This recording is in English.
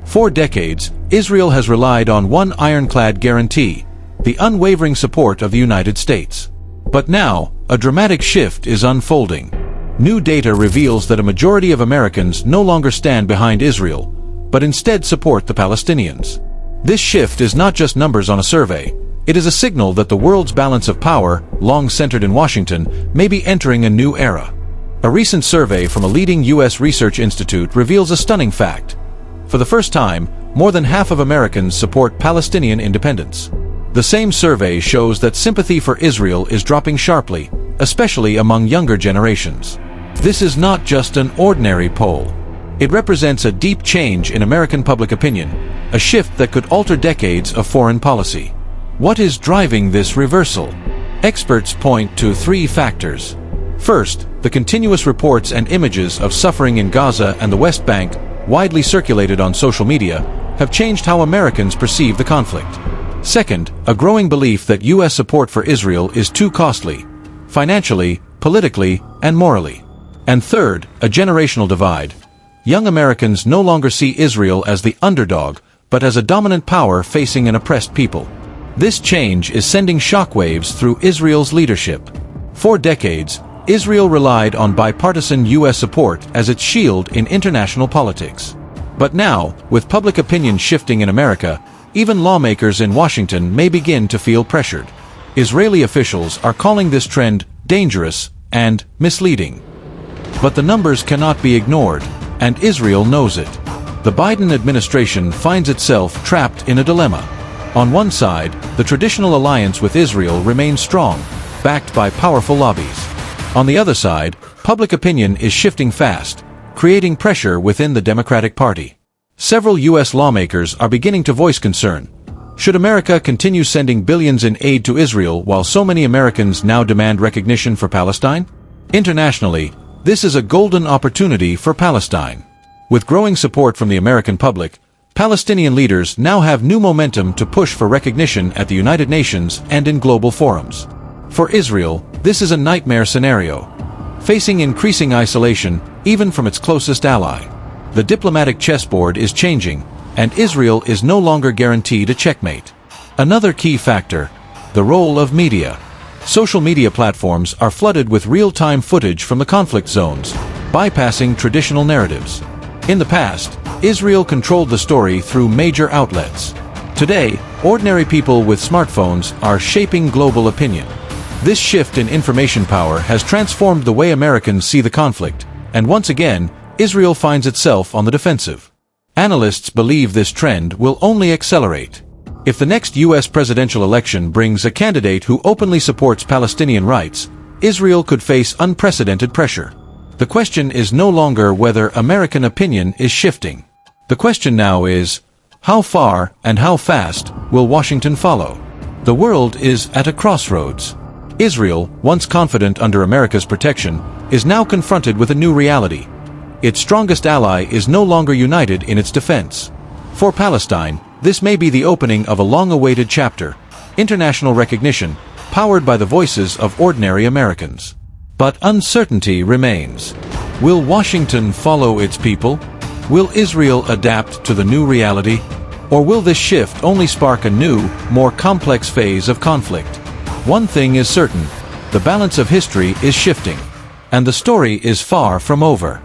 For decades, Israel has relied on one ironclad guarantee: the unwavering support of the United States. But now, a dramatic shift is unfolding. New data reveals that a majority of Americans no longer stand behind Israel, but instead support the Palestinians. This shift is not just numbers on a survey. It is a signal that the world's balance of power, long centered in Washington, may be entering a new era. A recent survey from a leading U.S. research institute reveals a stunning fact. For the first time, more than half of Americans support Palestinian independence. The same survey shows that sympathy for Israel is dropping sharply, especially among younger generations. This is not just an ordinary poll. It represents a deep change in American public opinion, a shift that could alter decades of foreign policy. What is driving this reversal? Experts point to three factors. First, the continuous reports and images of suffering in Gaza and the West Bank, widely circulated on social media, have changed how Americans perceive the conflict. Second, a growing belief that U.S. support for Israel is too costly, financially, politically, and morally. And third, a generational divide. Young Americans no longer see Israel as the underdog, but as a dominant power facing an oppressed people. This change is sending shockwaves through Israel's leadership. For decades, Israel relied on bipartisan U.S. support as its shield in international politics. But now, with public opinion shifting in America, even lawmakers in Washington may begin to feel pressured. Israeli officials are calling this trend dangerous and misleading. But the numbers cannot be ignored, and Israel knows it. The Biden administration finds itself trapped in a dilemma. On one side, the traditional alliance with Israel remains strong, backed by powerful lobbies. On the other side, public opinion is shifting fast, creating pressure within the Democratic Party. Several U.S. lawmakers are beginning to voice concern. Should America continue sending billions in aid to Israel while so many Americans now demand recognition for Palestine? Internationally, this is a golden opportunity for Palestine. With growing support from the American public, Palestinian leaders now have new momentum to push for recognition at the United Nations and in global forums. For Israel, this is a nightmare scenario. Facing increasing isolation, even from its closest ally. The diplomatic chessboard is changing, and Israel is no longer guaranteed a checkmate. Another key factor: the role of media. Social media platforms are flooded with real-time footage from the conflict zones, bypassing traditional narratives. In the past, Israel controlled the story through major outlets. Today, ordinary people with smartphones are shaping global opinion. This shift in information power has transformed the way Americans see the conflict, and once again, Israel finds itself on the defensive. Analysts believe this trend will only accelerate. If the next U.S. presidential election brings a candidate who openly supports Palestinian rights, Israel could face unprecedented pressure. The question is no longer whether American opinion is shifting. The question now is, how far and how fast will Washington follow? The world is at a crossroads. Israel, once confident under America's protection, is now confronted with a new reality. Its strongest ally is no longer united in its defense. For Palestine, this may be the opening of a long-awaited chapter: international recognition, powered by the voices of ordinary Americans. But uncertainty remains. Will Washington follow its people? Will Israel adapt to the new reality? Or will this shift only spark a new, more complex phase of conflict? One thing is certain: the balance of history is shifting, and the story is far from over.